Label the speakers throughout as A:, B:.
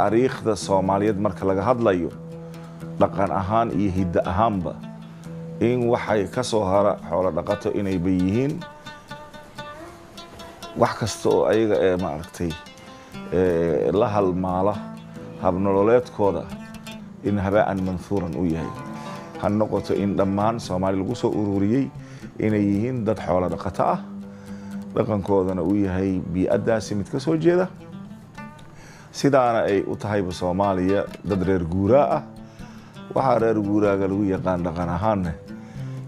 A: taariikhda Soomaaliyeed marka laga hadlayo dhaqan ahaan iyo hidda ahaanba in waxay ka soo hara xoolo dhaqato inay yihiin wax kasta oo ayaga maaragtay la halmaala habnololeedkooda in habaan manfuuran u yahay han noqoto in dhammaan Soomaali lagu soo ururiyay inay yihiin dad xoolo dhaqato ah dhaqankoodana uu yahay bi'adaasi mid ka soo jeeda sidaana ay u tahay Soomaaliya dad reer guuraa ah waxa reer guuraaga lagu yaqaan dhaqan ahaan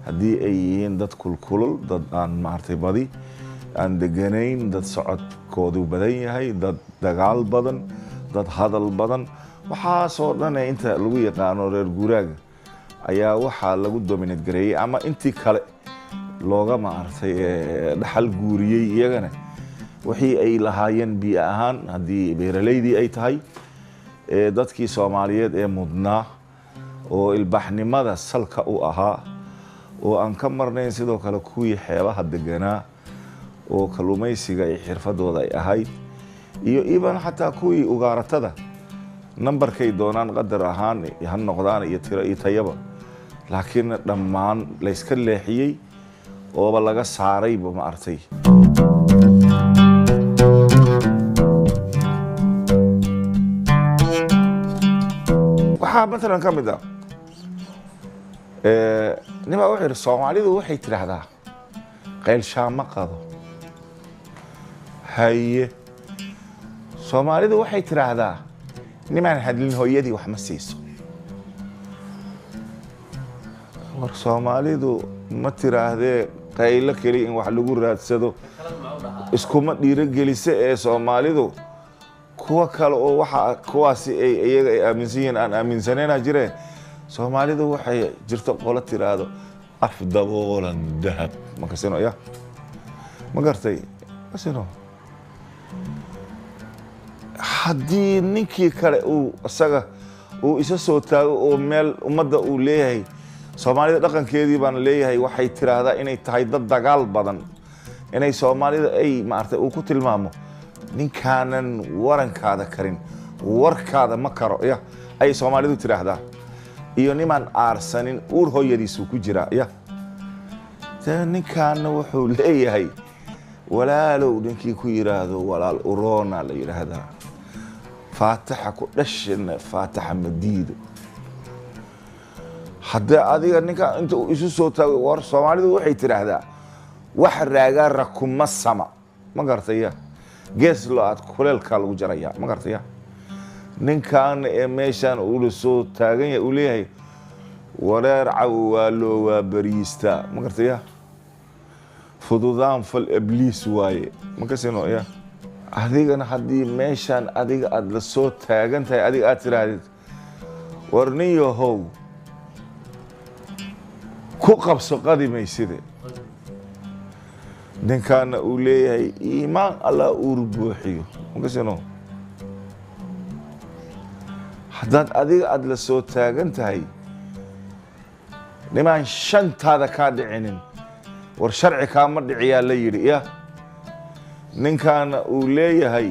A: haddii ay yihiin dad kulkulul dad aan maartay badi aan deganayn dad socodkoodu badan yahay dad dagaal badan dad hadal badan waxa soo dhan inta lagu yaqaano reer guuraaga ayaa waxa lagu dominate gareeyay ama intii kale looga maartay dhaxal guuriyay iyagana wixii ay lahaayeen biyo ahaan haddii beeraleydii ay tahay dadkii Soomaaliyeed ee mudnaa oo ilbaxnimada salka u ahaa oo aan ka marnayn sidoo kale kuwii xeebaha deganaa oo kalluumaysiga ay xirfadooda ay ahayd iyo iban xataa kuwii ugaaratada nambarkay doonaan qadar ahaan ha noqdaan iyo tiro iyo tayaba laakiin dhammaan la iska leexiyay oo laga saaray ma artay waxa مثلا kamida nima wuxuu Soomaalidu waxay tiraahdaa qeyl shaama qado haye Soomaalidu waxay tiraahdaa nimaan hadlin hooyadii wax ma siiso war Soomaalidu ma tiraahdee qaylo kali in wax lagu raadsado iskuma dhiirigelisa ee Soomaalidu kuwa kale oo waxa kuwaasi ay iyaga aaminsan aan aaminsanayna jireen Soomaalidu waxay jirto qolo tiraado afdaboolan dahab ma kasino ya ma gartay kasino haddii ninkii kale uu asaga uu isa soo taago oo meel ummadda uu leeyahay Soomaalida dhaqankeedii baan leeyahay waxay tiraahdaa inay tahay dad dagaal badan inay Soomaalida ay maartay uu ku tilmaamo ninkaanan warankaada karin warkaada ma karo ya ay Soomaalidu tiraahdaa iyo niman aarsanin uur hooyadiisu ku jira ya ninkaan wuxuu leeyahay walaalow ninkii ku yiraahdo walaal urona la yiraahdaa faataxa ku dhashin faataxa madiido hadda adiga ninka inta isu soo taago war Soomaalidu waxay tiraahdaa wax raaga rakuma sama ma gartaya gees loo aad kuleelka lagu jaraya ma gartaya ninkan ee meeshan uu soo taagan yahay uu leeyahay wareer cawaalo waa bariista ma gartaya fududaan fal ibliis waaye ma kasino ya adigana haddii meeshan adiga aad la soo taagan tahay adiga aad tiraahdo warniyo how ku qabso qadimayside ninkan uu leeyahay iimaan alla uu buuxiyo ma kasino haddaad adiga aad la soo taagan tahay nimaan shantaada ka dhicinin war sharci kaama dhiciyaa la yidhi ya ninkan uu leeyahay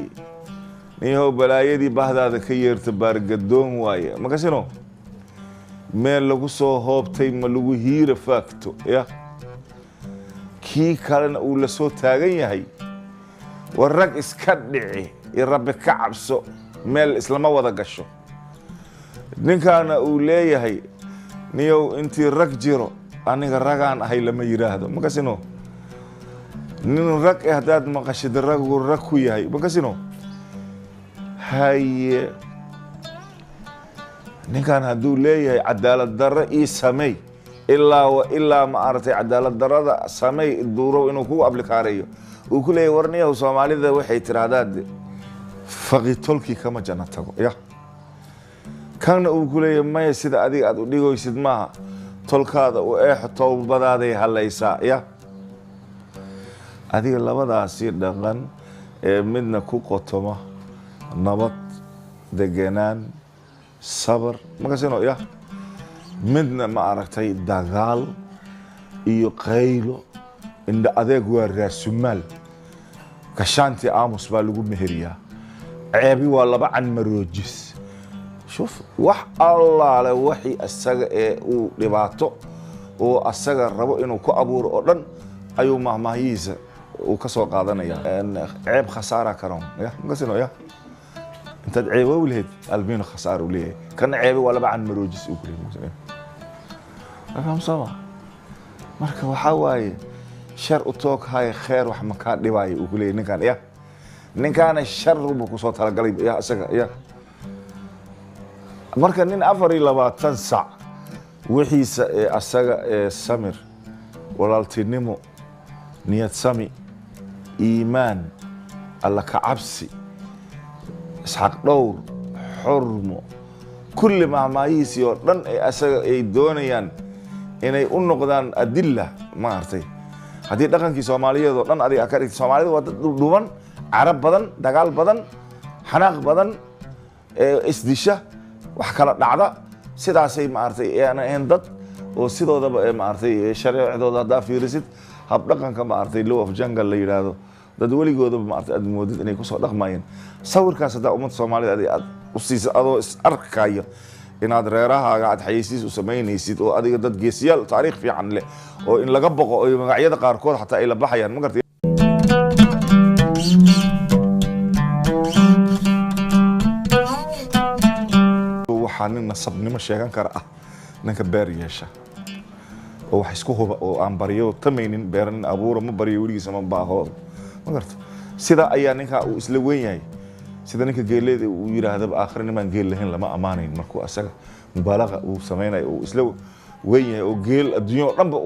A: niyo balaayadii bahdaada ka yeerta baargadoon waaye ma kasino meel lagu soo hoobtay ma lagu hiira faagto ya kii kalena uu la soo taagan yahay war rag iska dhici iyo rabbi ka cabso meel islama wada gasho ninkaana uu leeyahay niyow intii rag jiro aniga ragaan ahay lama yiraahdo ma kasino nin rag haddaad maqashid ragu rag ku yahay ma kasino haye ninkan hadduu leeyahay cadaalad darro ii samey ilaa ma aragtay cadaalad darrada samey duuro inuu ku ablikaareeyo uu ku leeyahay warniyahu Soomaalida waxay tiraahdaa faqi tolki kama janna tago ya kana uu ku leeyahay ma sida adiga aad u dhigaysid maaha tolkaada u towbadaaday halaysaa ya adiga labadaasi dhaqan ee midna ku qotoma nabad deganaan sabar ma kasino ya midna ma aragtay dagaal iyo qaylo inda adeeg waa raasumaal kashanti aamus baa lagu meheriyaa ceebi waa laba can maroojis shuf wax allaale wixii asaga uu dhibaato oo asaga rabo inuu ku abuuro oo dhan ayuu mahmaahiisa uu ka soo qaadanaya ceeb khasaara karoon ya ngasino ya inta ceebo walayd albiin khasaar u leeyahay kan ceebi waa laba can maroojis uu kuleeyahay afaham sama marka waxa waaye shar u toog hay khair wax ma ka dhibay uu kuleeyahay ninkan shar uu ku soo talagalay ya asaga ya marka nin 24 sac wixiisa asaga samir walaaltinimo niyad sami iimaan alla ka cabsi isxaq dhowr xurmo kulli maamaayiisi oo dhan asaga ay doonayaan inay u noqdaan adilla ma artay hadii dhaqankii Soomaaliyeed oo dhan adiga ka dhigtay Soomaalida waa dad dhuban carab badan dagaal badan xanaaq badan isdisha wax kala dhacda sidaasay ma artay aan dad oo sidoodaba ma artay shariicadooda hada fiirisid hab dhaqanka ma artay law of jungle la yiraahdo dad waligooda ma artay aad moodid inay ku soo dhaqmayeen sawirkaas hada ummad Soomaaliyeed aad u siisa adoo is arkaayo inaad reerahaaga aad xayeysiis u sameynaysid oo adiga dad geesiyaal taariikh fiican leh oo in laga boqo oo magacyada qaar kood xataa ay la baxayaan ma gartay waxaan nasabnimo sheegan kara ninka beer yeesha oo wax isku huba oo aan bariyo tamaynin beeran abuuro ma bariyo wiligiisa ma baaho ma gartay sida ayaa ninka uu isla weyn yahay sida ninka geeleed uu yiraahdo aakhir niman geel lahayn lama amaanayn markuu asaga mubaalaqa uu sameeyay oo isla weyn yahay oo geel adduunyo dhanba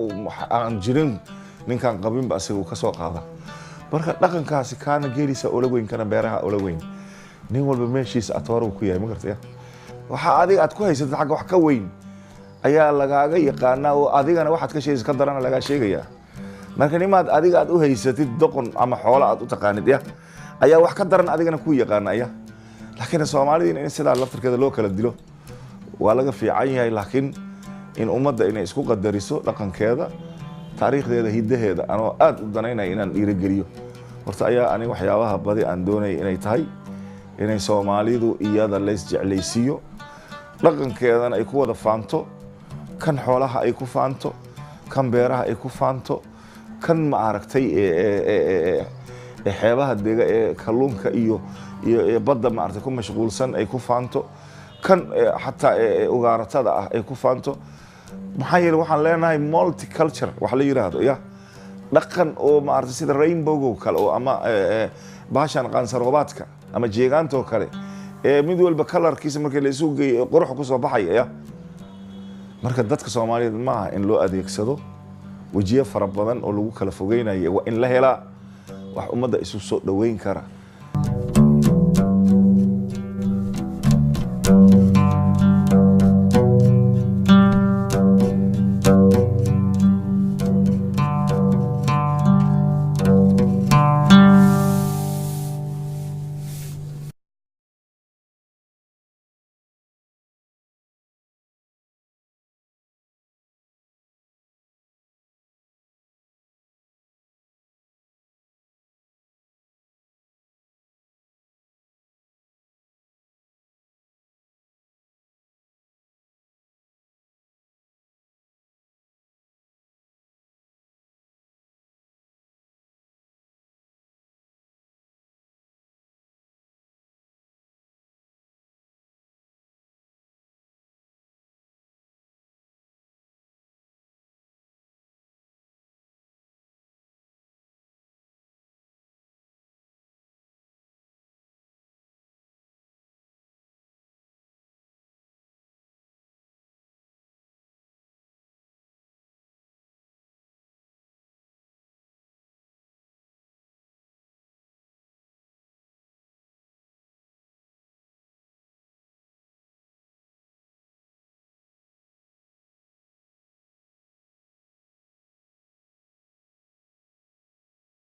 A: aan jirin ninkan qabin ba asaga ka soo qaada marka dhaqankaasi kaana geelisa oo la weyn kana beeraha oo la weyn nin walba meeshiisa atooro ku yahay ma gartay waxa adiga aad ku haysatid xaq wax ka weyn ayaa lagaaga yaqaana oo adigana waxaad ka sheegaysaa ka daran laga sheegaya marka nimaad adiga aad u haysatid doqon ama xoolo aad u taqaanid ayaa wax ka daran adigana ku yaqaanaya laakiin Soomaalidu in sida laftirkeeda loo kala dilo waa laga fiican yahay laakiin in ummadda inay isku qadariso dhaqankeeda taariikhdeeda hidaheeda anoo aad u danaynay inaan dhiirigeliyo horta ayaa ani waxyaabaha badi aan doonay inay tahay inay Soomaalidu iyada leys jeclaysiyo dhaqankeedana ay ku wada faanto kan xoolaha ay ku faanto kan beeraha ay ku faanto kan ma aragtay xeebaha deega kalluunka iyo badda ma aragtay ku mashquulsan ay ku faanto kan hatta ugaaratada ay ku faanto maxaa yeelay waxaan leenahay multicultural wax la yiraahdo dhaqan oo ma aragtay sida rainbow kale oo ama baashan qansaroobaadka ama jeegaanto kale mid walba colorkiisa markii la isugu geeyo qurux ku soo baxaya marka dadka Soomaaliyeed ma in loo adeegsado wajiyo fara badan oo lagu kala fogeynayo waa in la helaa wax ummadda isu soo dhaweyn kara